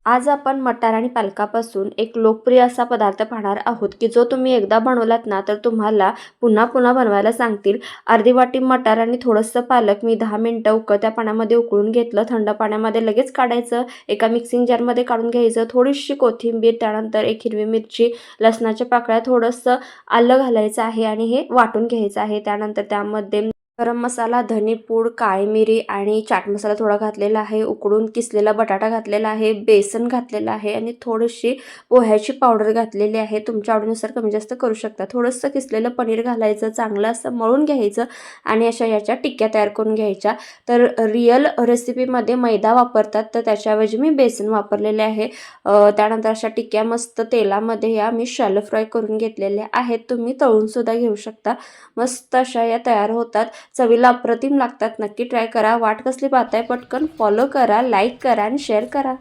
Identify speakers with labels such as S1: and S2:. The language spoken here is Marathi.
S1: आज आपण मटार आणि पालकापासून एक लोकप्रिय असा पदार्थ पाहणार आहोत की जो तुम्ही एकदा बनवलात ना तर तुम्हाला पुन्हा पुन्हा बनवायला सांगतील। अर्धी वाटी मटार आणि थोडंसं पालक मी 10 मिनिटं उकळत्या पाण्यामध्ये उकळून घेतलं। थंड पाण्यामध्ये लगेच काढायचं, एका मिक्सिंग जारमध्ये काढून घ्यायचं। थोडीशी कोथिंबीर, त्यानंतर एक हिरवी मिरची, लसणाच्या पाकळ्या, थोडंसं आलं घालायचं आहे आणि हे वाटून घ्यायचं आहे। त्यानंतर त्यामध्ये गरम मसाला, धनेपूड, काळी मिरी आणि चाट मसाला थोडा घातलेला आहे। उकडून किसलेला बटाटा घातलेला आहे, बेसन घातलेलं आहे आणि थोडीशी पोह्याची पावडर घातलेली आहे। तुमच्या आवडीनुसार कमी जास्त करू शकता। थोडंसं किसलेलं पनीर घालायचं, चांगलं असं मळून घ्यायचं आणि अशा याच्या टिक्क्या तयार करून घ्यायच्या। तर रिअल रेसिपीमध्ये मैदा वापरतात, तर त्याच्याऐवजी मी बेसन वापरलेले आहे। त्यानंतर अशा टिक्क्या मस्त तेलामध्ये या मी शॅलो फ्राय करून घेतलेल्या आहेत। तुम्ही तळून सुद्धा घेऊ शकता। मस्त अशा या तयार होतात, चवीला अप्रतिम लागतात। नक्की ट्राय करा। वाट कसली पाहताय, पटकन फॉलो करा, लाईक करा आणि शेअर करा।